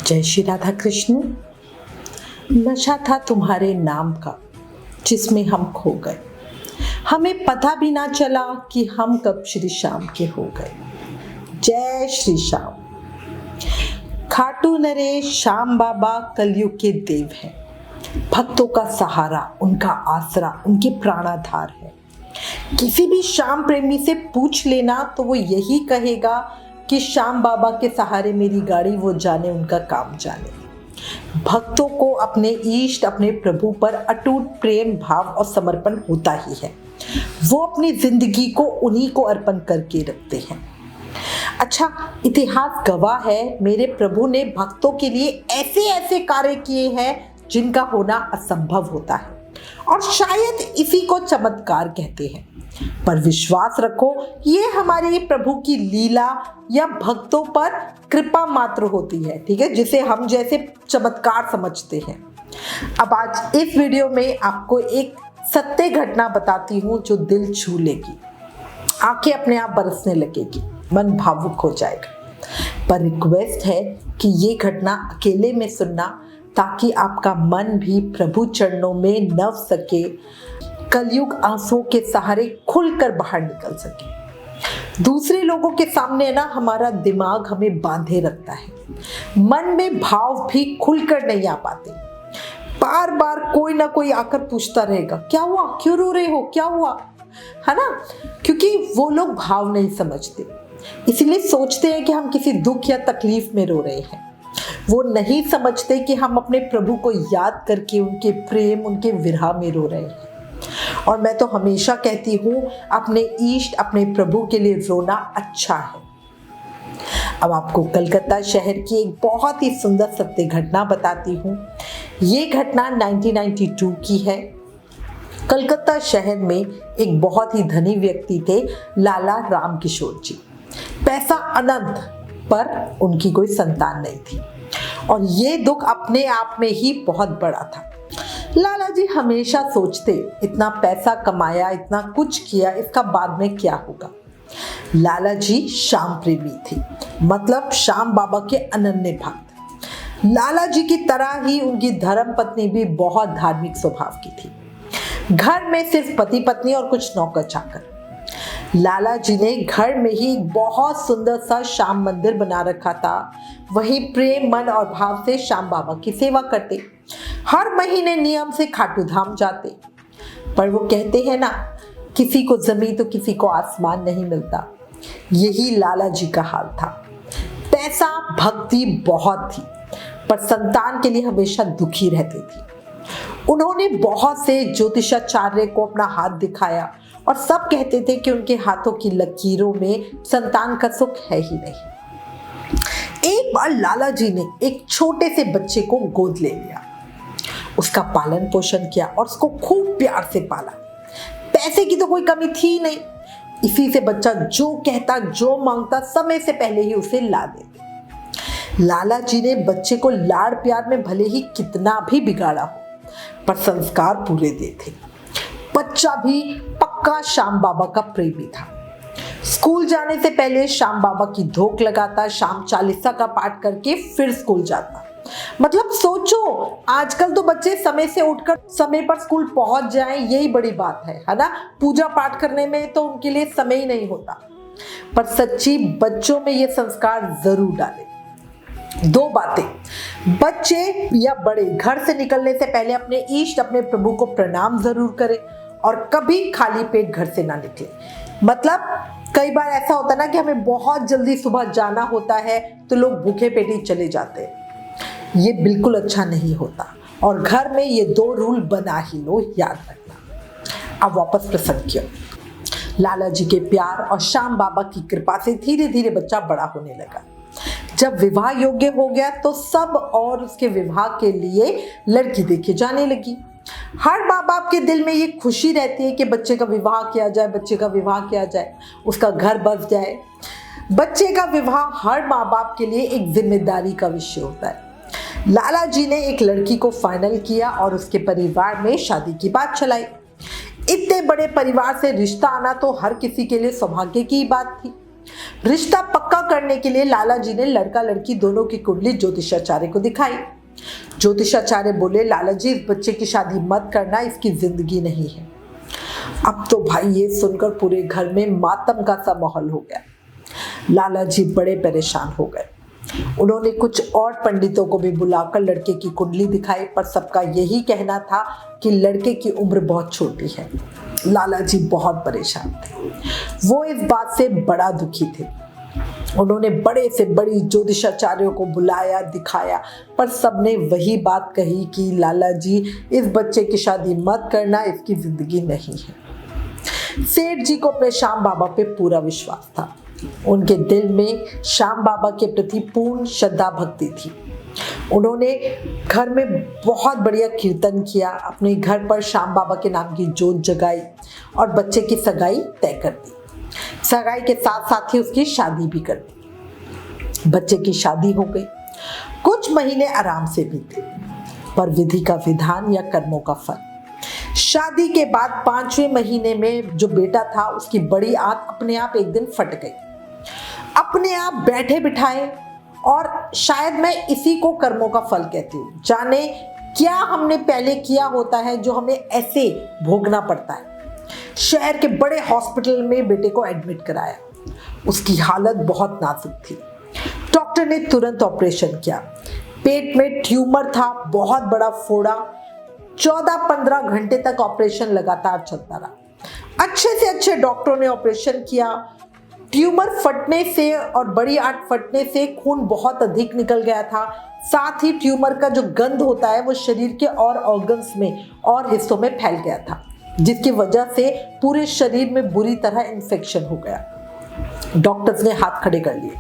जय श्री राधा कृष्ण। नशा था तुम्हारे नाम का जिसमें हम खो गए, हमें पता भी ना चला कि हम कब श्री श्याम के हो गए। जय श्री श्याम। खाटू नरेश श्याम बाबा कलयुग के देव हैं, भक्तों का सहारा, उनका आसरा, उनके प्राणाधार है। किसी भी श्याम प्रेमी से पूछ लेना तो वो यही कहेगा कि श्याम बाबा के सहारे मेरी गाड़ी, वो जाने उनका काम जाने। भक्तों को अपने इष्ट, अपने प्रभु पर अटूट प्रेम भाव और समर्पण होता ही है। वो अपनी जिंदगी को उन्हीं को अर्पण करके रखते हैं। अच्छा, इतिहास गवाह है, मेरे प्रभु ने भक्तों के लिए ऐसे ऐसे कार्य किए हैं जिनका होना असंभव होता है, और शायद इसी को चमत्कार कहते हैं। पर विश्वास रखो, ये हमारे प्रभु की लीला या भक्तों पर कृपा मात्र होती है, ठीक है, जिसे हम जैसे चमत्कार समझते हैं। अब आज इस वीडियो में आपको एक सत्य घटना बताती हूँ जो दिल छू लेगी, आंखें अपने आप बरसने लगेगी, मन भावुक हो जाएगा। पर रिक्वेस्ट है कि ये घटना अकेले में सुनना, ताकि आपका मन भी प्रभु चरणों में नव सके, कलयुग आंसुओं के सहारे खुलकर बाहर निकल सके। दूसरे लोगों के सामने ना हमारा दिमाग हमें बांधे रखता है, मन में भाव भी खुलकर नहीं आ पाते। बार बार कोई ना कोई आकर पूछता रहेगा, क्या हुआ, क्यों रो रहे हो, क्या हुआ, है ना, क्योंकि वो लोग भाव नहीं समझते, इसलिए सोचते हैं कि हम किसी दुख या तकलीफ में रो रहे हैं। वो नहीं समझते कि हम अपने प्रभु को याद करके उनके प्रेम, उनके विरह में रो रहे हैं। और मैं तो हमेशा कहती हूँ, अपने इष्ट, अपने प्रभु के लिए रोना अच्छा है। अब आपको कलकत्ता शहर की एक बहुत ही सुंदर सत्य घटना बताती हूँ। ये घटना 1992 की है। कलकत्ता शहर में एक बहुत ही धनी व्यक्ति थे, लाला राम किशोर जी। पैसा अनंत, पर उनकी कोई संतान नहीं थी, और ये दुख अपने आप में ही बहुत बड़ा था। लाला जी हमेशा सोचते, इतना पैसा कमाया, इतना कुछ किया, इसका बाद में क्या होगा। लाला जी श्याम प्रेमी थे, मतलब श्याम बाबा के अनन्य भक्त। लाला जी की तरह ही उनकी धर्म पत्नी भी बहुत धार्मिक स्वभाव की थी। घर में सिर्फ पति पत्नी और कुछ नौकर चाकर। लाला जी ने घर में ही बहुत सुंदर सा श्याम मंदिर बना रखा था। वही प्रेम, मन और भाव से श्याम बाबा की सेवा करते। हर महीने नियम से खाटू धाम जाते। पर वो कहते हैं ना, किसी को जमीन तो किसी को आसमान नहीं मिलता। यही लाला जी का हाल था। पैसा, भक्ति बहुत थी, पर संतान के लिए हमेशा दुखी रहती थी। उन्होंने बहुत से ज्योतिषाचार्य को अपना हाथ दिखाया, और सब कहते थे कि उनके हाथों की लकीरों में संतान का सुख है ही नहीं। एक बार लाला जी ने एक छोटे से बच्चे को गोद ले लिया, उसका पालन पोषण किया और उसको खूब प्यार से पाला। पैसे की तो कोई कमी थी नहीं, इसी से बच्चा जो कहता, जो मांगता, समय से पहले ही उसे ला देते। लाला जी ने बच्चे को लाड़ प्यार में भले ही कितना भी बिगाड़ा हो, पर संस्कार पूरे दे थे। बच्चा भी पक्का श्याम बाबा का प्रेमी था। स्कूल जाने से पहले श्याम बाबा की धोख लगाता, शाम चालीसा का पाठ करके फिर स्कूल जाता। मतलब सोचो, आजकल तो बच्चे समय से उठकर समय पर स्कूल पहुंच जाएं, यही बड़ी बात है ना। पूजा पाठ करने में तो उनके लिए समय ही नहीं होता। पर सच्ची बच्चों में ये संस्कार जरूर डालें। दो बातें, बच्चे या बड़े घर से निकलने से पहले अपने इष्ट, अपने प्रभु को प्रणाम जरूर करें, और कभी खाली पेट घर से ना निकले। मतलब कई बार ऐसा होता है ना कि हमें बहुत जल्दी सुबह जाना होता है, तो लोग भूखे पेट ही चले जाते हैं। ये बिल्कुल अच्छा नहीं होता, और घर में ये दो रूल बना ही लो, याद रखना। अब वापस प्रसंग की ओर। लाला जी के प्यार और श्याम बाबा की कृपा से धीरे धीरे बच्चा बड़ा होने लगा। जब विवाह योग्य हो गया तो सब और उसके विवाह के लिए लड़की देखी जाने लगी। हर माँ बाप के दिल में ये खुशी रहती है कि बच्चे का विवाह किया जाए, बच्चे का विवाह किया जाए, उसका घर बस जाए। बच्चे का विवाह हर माँ बाप के लिए एक जिम्मेदारी का विषय होता है। लाला जी ने एक लड़की को फाइनल किया और उसके परिवार में शादी की बात चलाई। इतने बड़े परिवार से रिश्ता आना तो हर किसी के लिए सौभाग्य की बात थी। रिश्ता पक्का करने के लिए लाला जी ने लड़का लड़की दोनों की कुंडली ज्योतिषाचार्य को दिखाई। ज्योतिषाचार्य बोले, लाला जी इस बच्चे की शादी मत करना, इसकी जिंदगी नहीं है। अब तो भाई ये सुनकर पूरे घर में मातम का सा माहौल हो गया। लाला जी बड़े परेशान हो गए। उन्होंने कुछ और पंडितों को भी बुलाकर लड़के की कुंडली दिखाई, पर सबका यही कहना था कि लड़के की उम्र बहुत छोटी है। लाला जी बहुत परेशान थे। वो इस बात से बड़ा दुखी थे। उन्होंने बड़े से बड़ी ज्योतिषाचार्यों को बुलाया, दिखाया, पर सबने वही बात कही कि लाला जी इस बच्चे की शादी मत करना, इसकी जिंदगी नहीं है। सेठ जी को अपने श्याम बाबा पे पूरा विश्वास था। उनके दिल में श्याम बाबा के प्रति पूर्ण श्रद्धा भक्ति थी। उन्होंने घर में बहुत बढ़िया कीर्तन किया, अपने घर पर श्याम बाबा के नाम की जोत जगाई और बच्चे की सगाई तय कर दी। सगाई के साथ साथ ही उसकी शादी भी कर दी। बच्चे की शादी हो गई। कुछ महीने आराम से बीते, पर विधि का विधान या कर्मों का फल। शादी के बाद 5वें महीने में जो बेटा था, उसकी बड़ी आंत अपने आप एक दिन फट गई। अपने आप बैठे बिठाए, और शायद मैं इसी को कर्मों का फल कहती हूँ। जाने क्या हमने पहले किया होता है जो हमें ऐसे भोगना पड़ता है। शहर के बड़े हॉस्पिटल में बेटे को एडमिट कराया। उसकी हालत बहुत नाजुक थी। डॉक्टर ने तुरंत ऑपरेशन किया। पेट में ट्यूमर था, बहुत बड़ा फोड़ा। 14-15 घंटे तक ऑपरेशन लगातार चलता रहा। अच्छे से अच्छे डॉक्टरों ने ऑपरेशन किया। ट्यूमर फटने से और बड़ी आंत फटने से खून बहुत अधिक निकल गया था। साथ ही ट्यूमर का जो गंध होता है वो शरीर के और ऑर्गन्स में और हिस्सों में फैल गया था, जिसकी वजह से पूरे शरीर में बुरी तरह इन्फेक्शन हो गया। डॉक्टर्स ने हाथ खड़े कर लिए।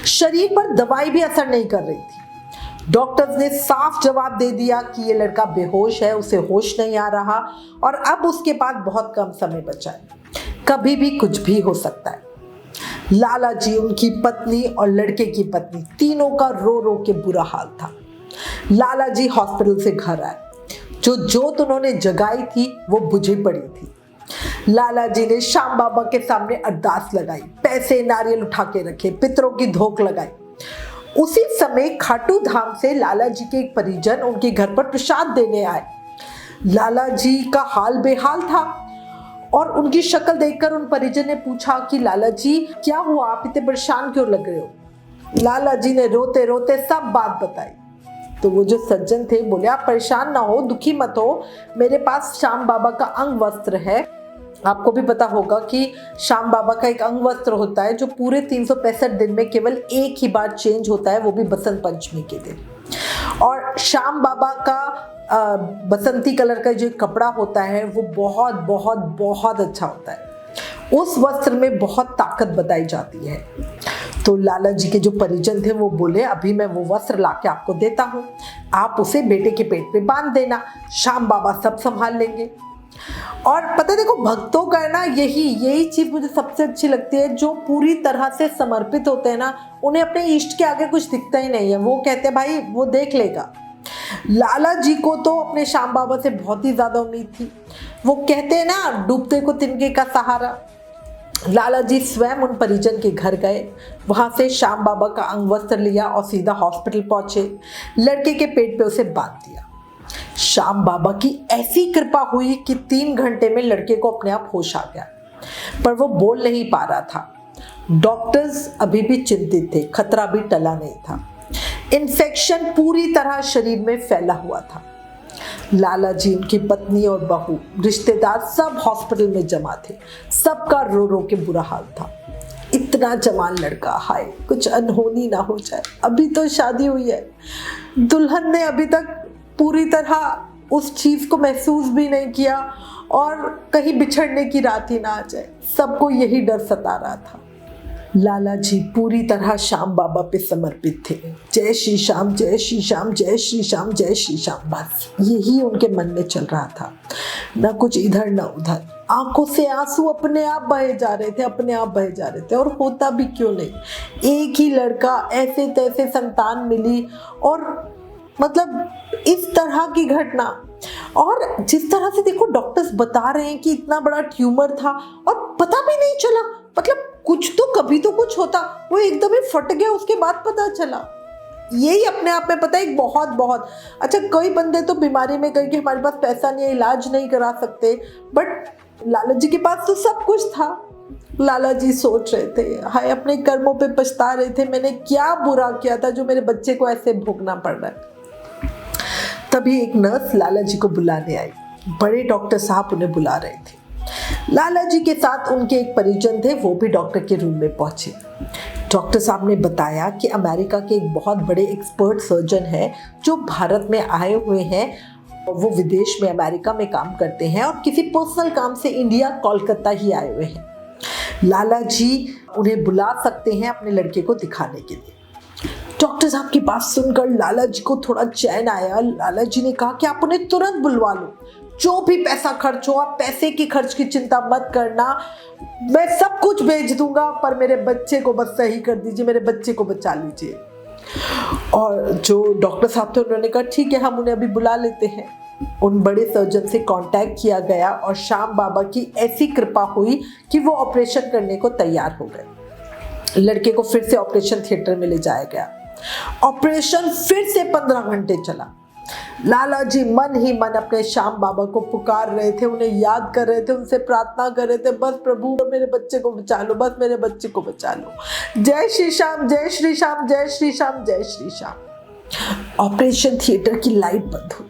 शरीर पर दवाई भी असर नहीं कर रही थी। डॉक्टर्स ने साफ जवाब दे दिया कि ये लड़का बेहोश है, उसे होश नहीं आ रहा और अब उसके पास बहुत कम समय बचा है, कभी भी कुछ भी हो सकता है। लाला जी, उनकी पत्नी और लड़के की पत्नी, तीनों का रो रो के बुरा हाल था। लाला जी हॉस्पिटल से घर आए। जो जोत उन्होंने जगाई थी वो बुझी पड़ी थी। लाला जी ने श्याम बाबा के सामने अरदास लगाई, पैसे नारियल उठा के रखे, पितरों की धोख लगाई। उसी समय खाटू धाम से लाला जी के एक परिजन उनके घर पर प्रसाद देने आए। लाला जी का हाल बेहाल था और उनकी शक्ल देखकर उन परिजन ने पूछा कि लाला जी क्या हुआ, आप इतने परेशान क्यों लग रहे हो। लाला जी ने रोते रोते सब बात बताई। तो वो जो सज्जन थे बोले, आप परेशान ना हो, दुखी मत हो, मेरे पास श्याम बाबा का अंग वस्त्र है। आपको भी पता होगा कि श्याम बाबा का एक अंग वस्त्र होता है जो पूरे 365 दिन में केवल एक ही बार चेंज होता है, वो भी बसंत पंचमी के दिन। और श्याम बाबा का बसंती कलर का जो कपड़ा होता है वो बहुत बहुत बहुत अच्छा होता है। उस वस्त्र में बहुत ताकत बताई जाती है। तो लाला जी के जो परिजन थे वो बोले, अभी मैं वो वस्त्र लाके आपको देता हूँ, आप उसे बेटे के पेट पे बांध देना, श्याम बाबा सब संभाल लेंगे। और पता देखो, भक्तों का ना यही चीज मुझे सबसे अच्छी लगती है। जो पूरी तरह से समर्पित होते हैं ना, उन्हें अपने इष्ट के आगे कुछ दिखता ही नहीं है। वो कहते हैं भाई वो देख लेगा। लाला जी को तो अपने श्याम बाबा से बहुत ही ज्यादा उम्मीद थी। वो कहते हैं ना, डूबते को तिनके का सहारा। लाला जी स्वयं उन परिजन के घर गए, वहां से श्याम बाबा का अंग वस्त्र लिया और सीधा हॉस्पिटल पहुंचे। लड़के के पेट पे उसे बांध दिया। श्याम बाबा की ऐसी कृपा हुई कि 3 घंटे में लड़के को अपने आप होश आ गया, पर वो बोल नहीं पा रहा था। डॉक्टर्स अभी भी चिंतित थे, खतरा भी टला नहीं था। इन्फेक्शन पूरी तरह शरीर में फैला हुआ था। लाला जी, उनकी पत्नी और बहू, रिश्तेदार सब हॉस्पिटल में जमा थे। सबका रो रो के बुरा हाल था। इतना जवान लड़का, हाय कुछ अनहोनी ना हो जाए। अभी तो शादी हुई है, दुल्हन ने अभी तक पूरी तरह उस चीज को महसूस भी नहीं किया और कहीं बिछड़ने की रात ही ना आ जाए। सबको यही डर सता रहा था। लाला जी पूरी तरह श्याम बाबा पे समर्पित थे। जय श्री श्याम, जय श्री श्याम, जय श्री श्याम, जय श्री श्याम, बस यही उनके मन में चल रहा था। न कुछ इधर न उधर। आंखों से आंसू अपने आप बहे जा रहे थे, अपने आप बहे जा रहे थे। और होता भी क्यों नहीं। एक ही लड़का, ऐसे तैसे संतान मिली और मतलब इस तरह की घटना। और जिस तरह से देखो डॉक्टर्स बता रहे हैं कि इतना बड़ा ट्यूमर था और पता भी नहीं चला। मतलब कुछ तो कभी तो कुछ होता, वो एकदम ही फट गया, उसके बाद पता चला। यही अपने आप में पता है एक बहुत बहुत अच्छा। कई बंदे तो बीमारी में गए कि हमारे पास पैसा नहीं है, इलाज नहीं करा सकते, बट लाला जी के पास तो सब कुछ था। लाला जी सोच रहे थे, हाय अपने कर्मों पे पछता रहे थे, मैंने क्या बुरा किया था जो मेरे बच्चे को ऐसे भोगना पड़ रहा है। तभी एक नर्स लाला जी को बुलाने आई। बड़े डॉक्टर साहब उन्हें बुला रहे थे। लाला जी के साथ उनके एक परिजन थे, वो भी डॉक्टर के रूम में पहुंचे। डॉक्टर साहब ने बताया कि अमेरिका के एक बहुत बड़े एक्सपर्ट सर्जन हैं जो भारत में आए हुए हैं। वो विदेश में अमेरिका में काम करते हैं और किसी पर्सनल काम से इंडिया कोलकाता ही आए हुए हैं। लाला जी उन्हें बुला सकते हैं अपने लड़के को दिखाने के लिए। डॉक्टर साहब की बात सुनकर लाला जी को थोड़ा चैन आया। लाला जी ने कहा कि आप उन्हें तुरंत बुलवा लो, जो भी पैसा खर्च हो, आप पैसे की खर्च की चिंता मत करना, मैं सब कुछ भेज दूंगा, पर मेरे बच्चे को बस सही कर दीजिए, मेरे बच्चे को बचा लीजिए। और जो डॉक्टर साहब थे उन्होंने कहा ठीक है, हम उन्हें अभी बुला लेते हैं। उन बड़े सर्जन से कांटेक्ट किया गया और श्याम बाबा की ऐसी कृपा हुई कि वो ऑपरेशन करने को तैयार हो गए। लड़के को फिर से ऑपरेशन थिएटर में ले जाया गया। ऑपरेशन फिर से 15 घंटे चला। लाला जी मन ही मन अपने श्याम बाबा को पुकार रहे थे, उन्हें याद कर रहे थे, उनसे प्रार्थना कर रहे थे, बस प्रभु मेरे बच्चे को बचा लो, बस मेरे बच्चे को बचा लो। जय श्री श्याम, जय श्री श्याम, जय श्री श्याम, जय श्री श्याम। ऑपरेशन थिएटर की लाइट बंद हुई।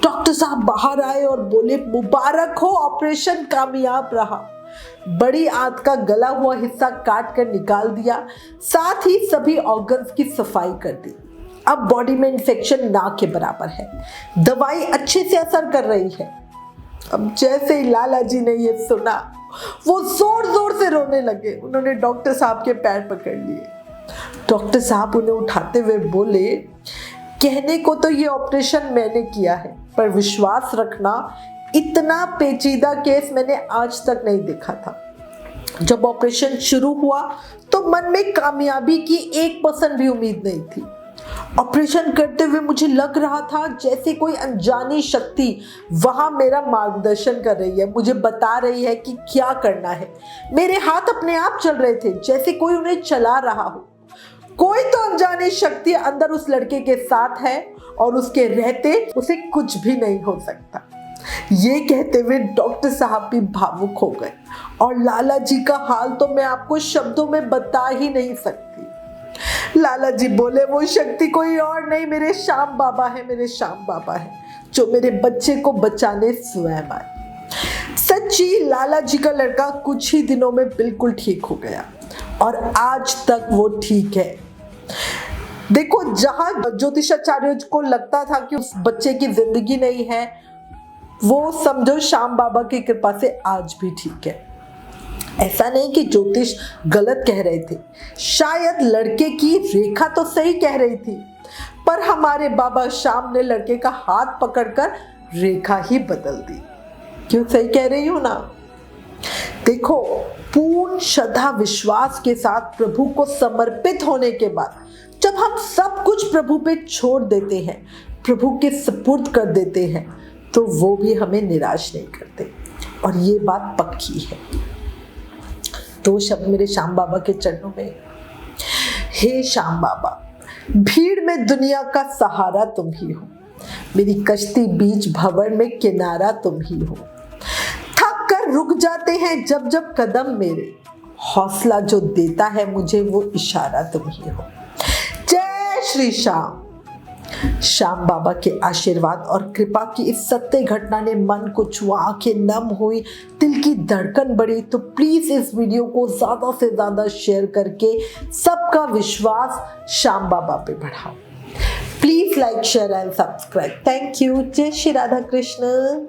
डॉक्टर साहब बाहर आए और बोले, मुबारक हो, ऑपरेशन कामयाब रहा। बड़ी आंत का गला हुआ हिस्सा काट कर निकाल दिया, साथ ही सभी ऑर्गन्स की सफाई कर दी। अब बॉडी में इन्फेक्शन ना के बराबर है, दवाई अच्छे से असर कर रही है। अब जैसे ही लाला जी ने ये सुना, वो जोर जोर से रोने लगे। उन्होंने डॉक्टर साहब के पैर पकड़ लिए। डॉक्टर साहब उन्हें उठाते हुए बोले, कहने को तो ये ऑपरेशन मैंने किया है, पर विश्वास रखना, इतना पेचीदा केस मैंने आज तक नहीं देखा था। जब ऑपरेशन शुरू हुआ तो मन में कामयाबी की 1% भी उम्मीद नहीं थी। ऑपरेशन करते हुए मुझे लग रहा था जैसे कोई अनजानी शक्ति वहां मेरा मार्गदर्शन कर रही है, मुझे बता रही है कि क्या करना है। मेरे हाथ अपने आप चल रहे थे, जैसे कोई उन्हें चला रहा हो। कोई तो अनजानी शक्ति अंदर उस लड़के के साथ है और उसके रहते उसे कुछ भी नहीं हो सकता। ये कहते हुए डॉक्टर साहब भी भावुक हो गए और लाला जी का हाल तो मैं आपको शब्दों में बता ही नहीं सकती। लाला जी बोले, वो शक्ति कोई और नहीं, मेरे श्याम बाबा है, मेरे श्याम बाबा है, जो मेरे बच्चे को बचाने स्वयं आए। सच्ची लाला जी का लड़का कुछ ही दिनों में बिल्कुल ठीक हो गया और आज तक वो ठीक है। देखो, जहां ज्योतिषाचार्य को लगता था कि उस बच्चे की जिंदगी नहीं है, वो समझो श्याम बाबा की कृपा से आज भी ठीक है। ऐसा नहीं कि ज्योतिष गलत कह रहे थे, शायद लड़के की रेखा तो सही कह रही थी, पर हमारे बाबा श्याम ने लड़के का हाथ पकड़कर रेखा ही बदल दी। क्यों सही कह रही हूं ना? देखो, पूर्ण श्रद्धा विश्वास के साथ प्रभु को समर्पित होने के बाद जब हम सब कुछ प्रभु पे छोड़ देते हैं, प्रभु के सुपुर्द कर देते हैं, तो वो भी हमें निराश नहीं करते। और ये बात पक्की है। दो शब्द मेरे श्याम बाबा के चरणों में। हे श्याम बाबा, भीड़ में दुनिया का सहारा तुम ही हो, मेरी कश्ती बीच भंवर में किनारा तुम ही हो। थक कर रुक जाते हैं जब जब कदम मेरे, हौसला जो देता है मुझे वो इशारा तुम ही हो। जय श्री श्याम। श्याम बाबा के आशीर्वाद और कृपा की इस सत्य घटना ने मन को छुआ, आंखें नम हुई, दिल की धड़कन बढ़ी। तो प्लीज इस वीडियो को ज्यादा से ज्यादा शेयर करके सबका विश्वास श्याम बाबा पे बढ़ाओ। Please like, share and subscribe. Thank you. जय श्री राधा कृष्ण।